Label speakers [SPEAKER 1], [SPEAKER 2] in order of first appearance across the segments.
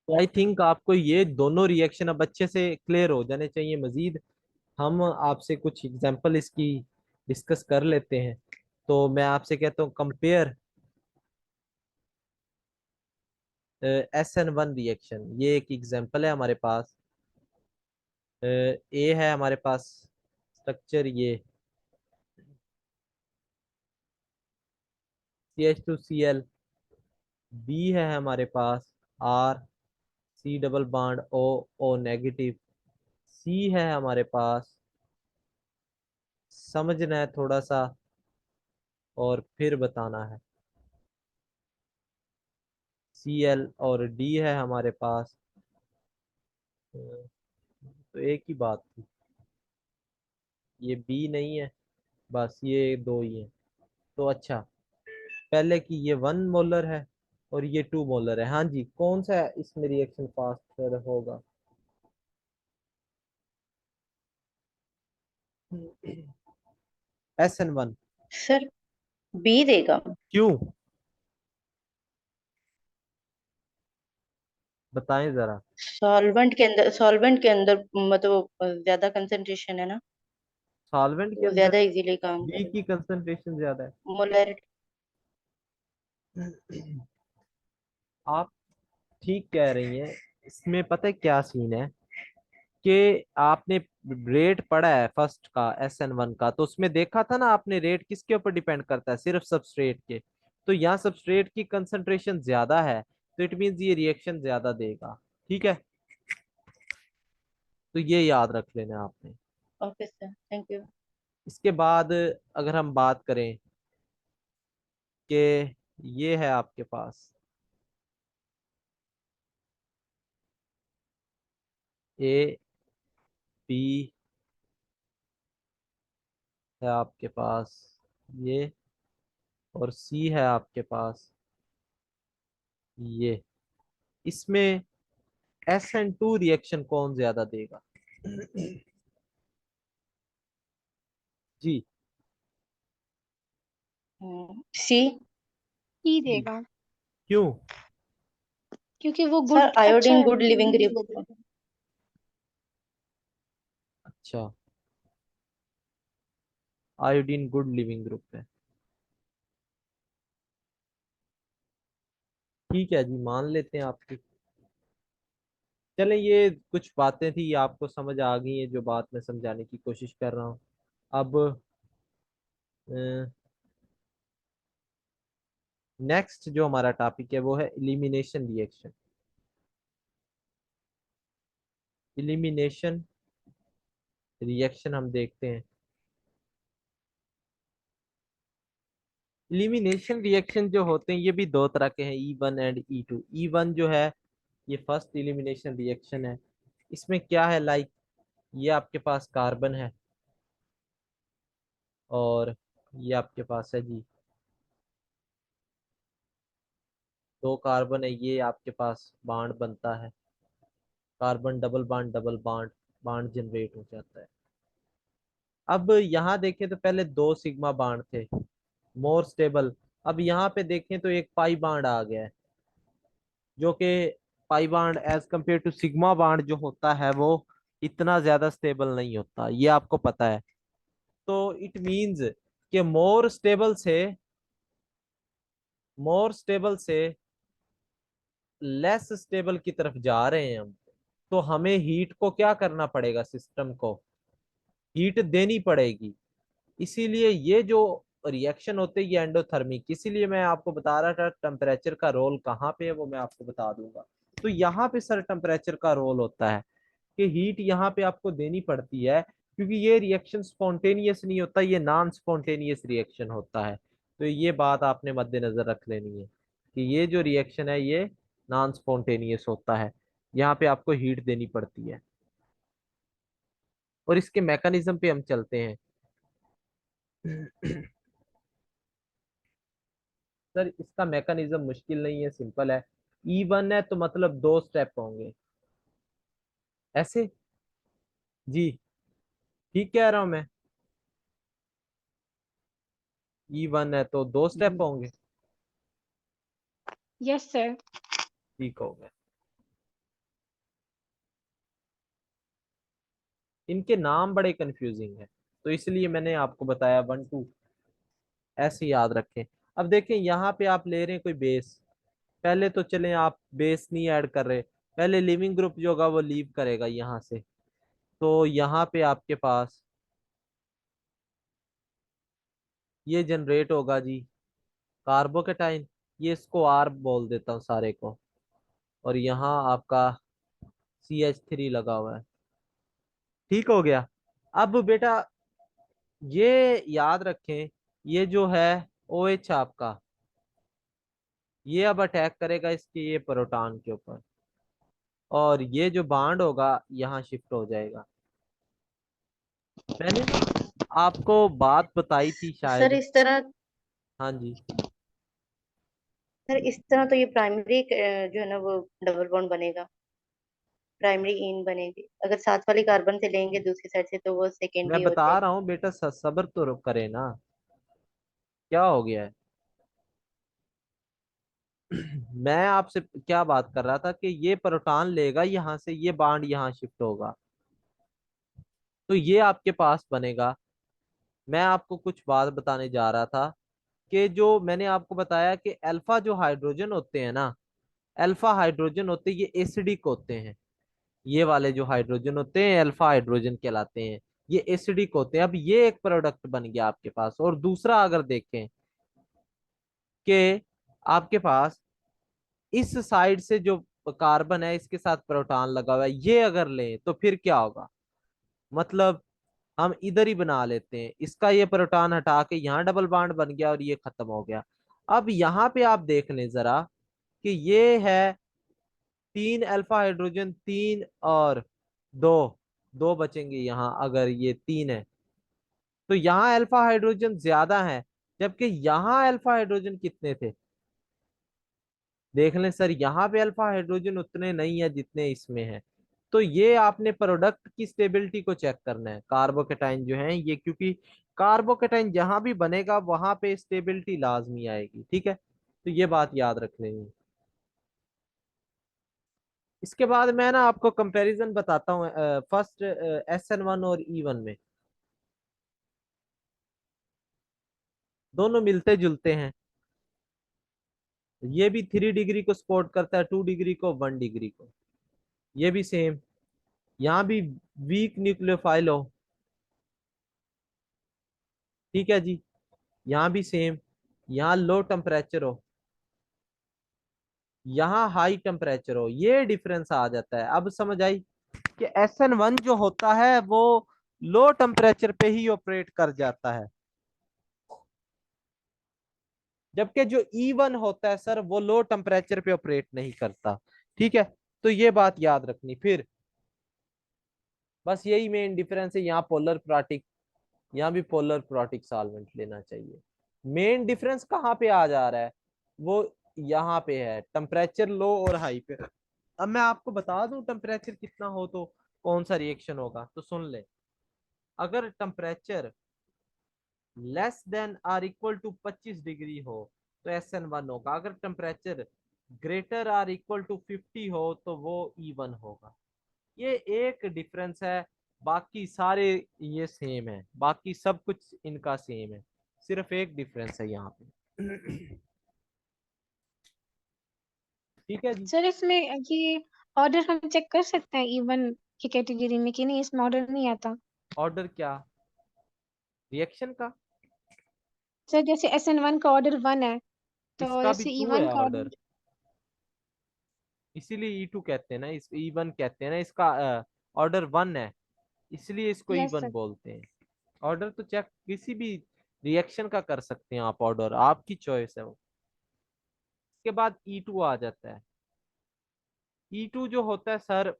[SPEAKER 1] तो I think आपको ये दोनों रिएक्शन अब अच्छे से क्लियर हो जाने चाहिए। मजीद हम आपसे कुछ एग्जांपल इसकी डिस्कस कर लेते हैं। तो मैं आपसे कहता हूँ कंपेयर SN1 रिएक्शन। ये एक एग्जांपल है हमारे पास। ए है हमारे पास स्ट्रक्चर ये CH2Cl। बी है हमारे पास R C double bond O negative. C है हमारे पास, समझना है थोड़ा सा और फिर बताना है। Cl और डी है हमारे पास। तो एक ही बात थी, ये बी नहीं है, बस ये दो ही है। तो अच्छा, पहले की ये 1 मोलर है और ये 2 मोलर है। हाँ जी, कौन सा इसमें रिएक्शन फास्टर होगा? SN1।
[SPEAKER 2] सर बी देगा।
[SPEAKER 1] क्यों, बताएं जरा।
[SPEAKER 2] सॉल्वेंट के अंदर मतलब ज्यादा कंसंट्रेशन है ना,
[SPEAKER 1] सॉल्वेंट के
[SPEAKER 2] वो
[SPEAKER 1] अंदर
[SPEAKER 2] ज्यादा इजीली काम
[SPEAKER 1] बी
[SPEAKER 2] करेगा।
[SPEAKER 1] की कंसंट्रेशन ज्यादा है।
[SPEAKER 2] मोलैरिटी।
[SPEAKER 1] आप ठीक कह रही हैं। इसमें पता है क्या सीन है कि आपने रेट पढ़ा है फर्स्ट का SN1 का, तो उसमें देखा था ना आपने, रेट किसके ऊपर डिपेंड करता है? सिर्फ सबस्ट्रेट के। तो यहाँ सबस्ट्रेट की कंसंट्रेशन ज्यादा है, तो इट मीन्स ये रिएक्शन ज्यादा देगा। ठीक है, तो ये याद रख लेना आपने।
[SPEAKER 2] Okay sir, thank you.
[SPEAKER 1] इसके बाद अगर हम बात करें कि ये है आपके पास ए बी है आपके पास ये, और सी है आपके पास ये। इसमें SN2 रिएक्शन कौन ज्यादा देगा? जी।
[SPEAKER 2] सी।
[SPEAKER 3] ही
[SPEAKER 1] जी।
[SPEAKER 3] देगा,
[SPEAKER 1] क्यों?
[SPEAKER 3] क्योंकि वो
[SPEAKER 2] सर
[SPEAKER 3] गुड अच्छा
[SPEAKER 2] आयोडीन
[SPEAKER 3] है।
[SPEAKER 2] Good leaving group.
[SPEAKER 1] अच्छा, आयोडीन गुड लिविंग ग्रुप है। ठीक है जी, मान लेते हैं आपकी। चलें, ये कुछ बातें थी आपको समझ आ गई है जो बात मैं समझाने की कोशिश कर रहा हूँ। अब नेक्स्ट जो हमारा टॉपिक है वो है इलिमिनेशन रिएक्शन। इलिमिनेशन रिएक्शन हम देखते हैं। इलिमिनेशन रिएक्शन जो होते हैं ये भी दो तरह के हैं, E1 एंड E2। E1 जो है ये फर्स्ट इलिमिनेशन रिएक्शन है। इसमें क्या है, लाइक ये आपके पास कार्बन है और ये आपके पास है जी, दो कार्बन है, ये आपके पास बाड बनता है, कार्बन डबल बाड, बाड जनरेट हो जाता है। अब यहाँ देखें तो पहले दो सिग्मा बाड थे, मोर स्टेबल। अब यहाँ पे देखें तो एक पाई बाड आ गया है, जो कि पाई बाड एज कंपेयर टू सिग्मा बाड जो होता है वो इतना ज्यादा स्टेबल नहीं होता, ये आपको पता है। तो इट मींस कि मोर स्टेबल से लेस स्टेबल की तरफ जा रहे हैं हम। तो हमें हीट को क्या करना पड़ेगा, सिस्टम को हीट देनी पड़ेगी। इसीलिए ये जो रिएक्शन होते हैं ये एंडोथर्मिक। इसीलिए मैं आपको बता रहा था टेम्परेचर का रोल कहाँ पे है, वो मैं आपको बता दूंगा। तो यहाँ पे सर टेम्परेचर का रोल होता है कि हीट यहाँ पे आपको देनी पड़ती है, क्योंकि ये रिएक्शन स्पॉन्टेनियस नहीं होता, ये नॉन स्पॉन्टेनियस रिएक्शन होता है। तो ये बात आपने मद्देनजर रख लेनी है कि ये जो रिएक्शन है ये नॉन स्पॉन्टेनियस होता है, यहाँ पे आपको हीट देनी पड़ती है। और इसके मैकेनिज्म पे हम चलते हैं। सर इसका मैकेनिज्म मुश्किल नहीं है, सिंपल है। E1 है तो मतलब दो स्टेप होंगे ऐसे। जी, ठीक कह रहा हूं मैं? E1 है तो दो स्टेप होंगे।
[SPEAKER 3] Yes sir.
[SPEAKER 1] ठीक हो गया। इनके नाम बड़े कंफ्यूजिंग है, तो इसलिए मैंने आपको बताया 1 2 ऐसे याद रखें। अब देखें यहाँ पे आप ले रहे हैं कोई बेस, पहले तो चलें आप बेस नहीं ऐड कर रहे, पहले लिविंग ग्रुप जो होगा वो लीव करेगा यहाँ से। तो यहाँ पे आपके पास ये जनरेट होगा जी कार्बोकेटाइन, ये इसको आर बोल देता हूँ सारे को, और यहाँ आपका CH3 लगा हुआ है। ठीक हो गया। अब बेटा ये याद रखें, ये जो है OH आपका, ये अब अटैक करेगा इसके ये प्रोटॉन के ऊपर, और ये जो बाड होगा यहाँ शिफ्ट हो जाएगा। मैंने ना आपको बात बताई थी
[SPEAKER 2] सर
[SPEAKER 1] शायद।
[SPEAKER 2] इस तरह
[SPEAKER 1] हाँ जी।
[SPEAKER 2] सर इस तरह तो ये प्राइमरी जो है ना वो डबल बॉन्ड बनेगा, प्राइमरी इन बनेगी। अगर साथ वाली कार्बन से लेंगे दूसरी साइड से तो वो
[SPEAKER 1] मैं
[SPEAKER 2] सेकेंडरी हो
[SPEAKER 1] बता रहा
[SPEAKER 2] जाएगी।
[SPEAKER 1] हूँ बेटा, सब्र तो करे ना, क्या हो गया है। मैं आपसे क्या बात कर रहा था कि ये प्रोटॉन लेगा यहाँ से, ये बाड यहाँ शिफ्ट होगा, तो ये आपके पास बनेगा। मैं आपको कुछ बात बताने जा रहा था कि जो मैंने आपको बताया कि अल्फा जो हाइड्रोजन होते हैं ना, अल्फा हाइड्रोजन होते हैं, ये एसिडिक होते हैं। ये वाले जो हाइड्रोजन होते हैं अल्फा हाइड्रोजन कहलाते हैं, ये एसिडिक होते हैं। अब ये एक प्रोडक्ट बन गया आपके पास। और दूसरा अगर देखें कि आपके पास इस साइड से जो कार्बन है इसके साथ प्रोटॉन लगा हुआ है, ये अगर लें तो फिर क्या होगा, मतलब हम इधर ही बना लेते हैं, इसका ये प्रोटॉन हटा के यहाँ डबल बॉन्ड बन गया और ये खत्म हो गया। अब यहाँ पे आप देख लें जरा कि ये है 3 अल्फा हाइड्रोजन, 3 और 2, 2 बचेंगे यहाँ अगर ये 3 है, तो यहाँ अल्फा हाइड्रोजन ज्यादा है, जबकि यहाँ अल्फा हाइड्रोजन कितने थे देख लें सर, यहाँ पे अल्फा हाइड्रोजन उतने नहीं है जितने इसमें है। तो ये आपने प्रोडक्ट की स्टेबिलिटी को चेक करना है, कार्बोकेटाइन जो है ये, क्योंकि कार्बोकेटाइन जहां भी बनेगा वहां पे स्टेबिलिटी लाजमी आएगी, ठीक है, तो ये बात याद रख लेनी। इसके बाद मैं ना आपको कंपैरिजन बताता हूँ फर्स्ट SN1 और E1 में, दोनों मिलते जुलते हैं। ये भी 3 डिग्री को सपोर्ट करता है, 2 डिग्री को, 1 डिग्री को, ये भी सेम। यहाँ भी वीक न्यूक्लियोफाइल हो, ठीक है जी, यहाँ भी सेम, यहाँ लो टेम्परेचर हो, यहाँ हाई टेम्परेचर हो, ये डिफरेंस आ जाता है। अब समझ आई कि SN1 जो होता है वो लो टेम्परेचर पे ही ऑपरेट कर जाता है, जबकि जो E1 होता है सर वो लो टेम्परेचर पे ऑपरेट नहीं करता, ठीक है, तो ये बात याद रखनी। फिर बस यही मेन डिफरेंस है, यहाँ पोलर प्रोटिक, यहाँ भी पोलर प्रोटिक सॉल्वेंट लेना चाहिए। मेन डिफरेंस कहाँ पे आ जा रहा है, वो यहाँ पे है, टेम्परेचर लो और हाई पे। अब मैं आपको बता दूं टेम्परेचर कितना हो तो कौन सा रिएक्शन होगा, तो सुन ले। अगर temperature less than or equal to 25 degree हो तो SN1 होगा, अगर temperature greater or equal to 50 हो तो वो E1 होगा। ये एक डिफरेंस है, बाकी सारे ये सेम है, बाकी सब कुछ इनका सेम है, सिर्फ एक डिफरेंस है यहाँ पे। ठीक है जी।
[SPEAKER 3] सर इसमें ये ऑर्डर हम चेक कर सकते हैं इवन की कैटेगरी में कि नहीं, इसमें ऑर्डर नहीं आता।
[SPEAKER 1] ऑर्डर क्या, रिएक्शन का?
[SPEAKER 3] सर जैसे SN1 का ऑर्डर 1 है, तो
[SPEAKER 1] इसका भी
[SPEAKER 3] जैसे
[SPEAKER 1] 2 है
[SPEAKER 3] E1 का
[SPEAKER 1] ऑर्डर,
[SPEAKER 3] ऑर्डर।
[SPEAKER 1] इसीलिए E2 कहते हैं ना, इस E1 कहते हैं ना, इसका ऑर्डर 1 है, इसलिए इसको
[SPEAKER 3] यस
[SPEAKER 1] E1
[SPEAKER 3] सर।
[SPEAKER 1] बोलते हैं। ऑर्डर तो चेक किसी भी रिएक्शन का कर सकते हैं आप, ऑर्डर आपकी चॉइस है वो। इसके बाद E2 आ जाता है। E2 जो होता है सर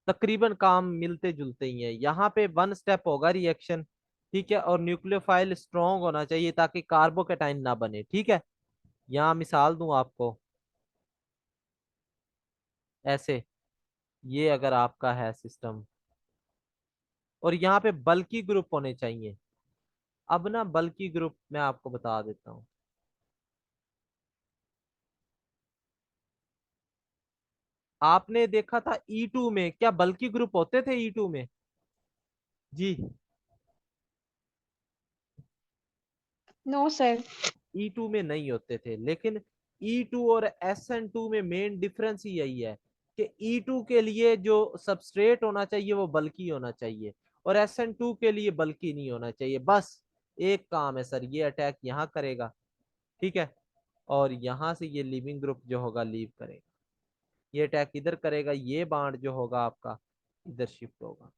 [SPEAKER 1] तकरीबन काम मिलते जुलते ही है, यहाँ पे 1 स्टेप होगा रिएक्शन, ठीक है, और न्यूक्लियोफाइल स्ट्रॉन्ग होना चाहिए ताकि कार्बोकेटाइन ना बने, ठीक है। यहाँ मिसाल दूं आपको, ऐसे ये अगर आपका है सिस्टम, और यहाँ पे बल्की ग्रुप होने चाहिए। अब ना बल्की ग्रुप मैं आपको बता देता हूँ, आपने देखा था E2 में क्या बल्कि ग्रुप होते थे E2 में? जी,
[SPEAKER 3] नो सर।
[SPEAKER 1] E2 में नहीं होते थे, लेकिन E2 और SN2 में मेन डिफरेंस ही यही है कि E2 के लिए जो सबस्ट्रेट होना चाहिए वो बल्कि होना चाहिए, और SN2 के लिए बल्कि नहीं होना चाहिए। बस एक काम है सर, ये अटैक यहाँ करेगा, ठीक है, और यहाँ से ये लिविंग ग्रुप जो होगा लीव करेगा, ये अटैक इधर करेगा, ये बाड जो होगा आपका इधर शिफ्ट होगा।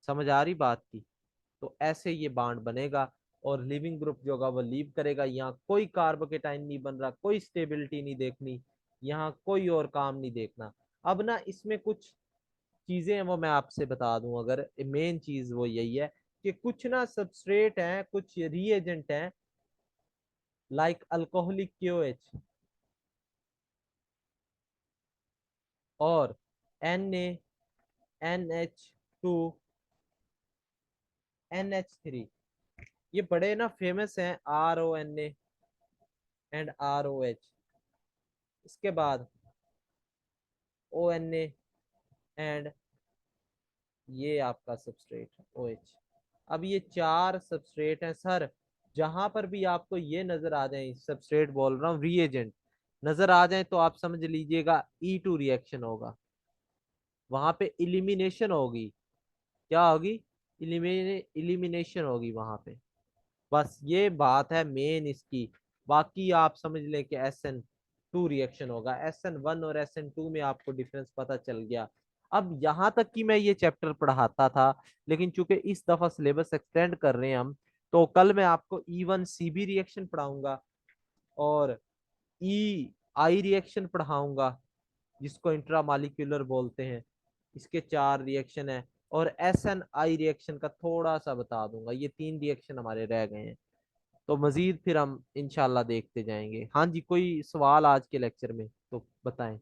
[SPEAKER 1] समझ आ रही बात की? तो ऐसे ये बाड बनेगा और लिविंग ग्रुप जो होगा वो लीव करेगा। यहाँ कोई कार्बोकेटाइन नहीं बन रहा, कोई स्टेबिलिटी नहीं देखनी, यहाँ कोई और काम नहीं देखना। अब ना इसमें कुछ चीजें हैं वो मैं आपसे बता दूं, अगर मेन चीज वो यही है कि कुछ ना सबस्ट्रेट हैं, कुछ रीएजेंट हैं लाइक अल्कोहलिक KOH और NaNH2 NH3, ये बड़े ना फेमस हैं, RONA एंड ROH। इसके बाद ONA एंड ये आपका सबस्ट्रेट OH। अब ये चार सबस्ट्रेट हैं सर, जहां पर भी आपको ये नजर आ जाए, सबस्ट्रेट बोल रहा हूँ, रीएजेंट नजर आ जाए, तो आप समझ लीजिएगा E2 रिएक्शन होगा, वहां पे इलिमिनेशन होगी। क्या होगी? इलिमिनेशन होगी वहां पे। बस ये बात है मेन इसकी। बाकी आप समझ लें कि SN2 रिएक्शन होगा। SN1 और SN2 में आपको डिफरेंस पता चल गया। अब यहाँ तक कि मैं ये चैप्टर पढ़ाता था, लेकिन चूंकि इस दफा सिलेबस एक्सटेंड कर रहे हैं हम, तो कल मैं आपको E1CB रिएक्शन पढ़ाऊंगा और EI रिएक्शन पढ़ाऊंगा, जिसको इंट्रामालिक्यूलर बोलते हैं। इसके चार रिएक्शन है, और SNI रिएक्शन का थोड़ा सा बता दूंगा। ये तीन रिएक्शन हमारे रह गए हैं, तो मजीद फिर हम इंशाल्लाह देखते जाएंगे। हाँ जी, कोई सवाल आज के लेक्चर में तो बताएं।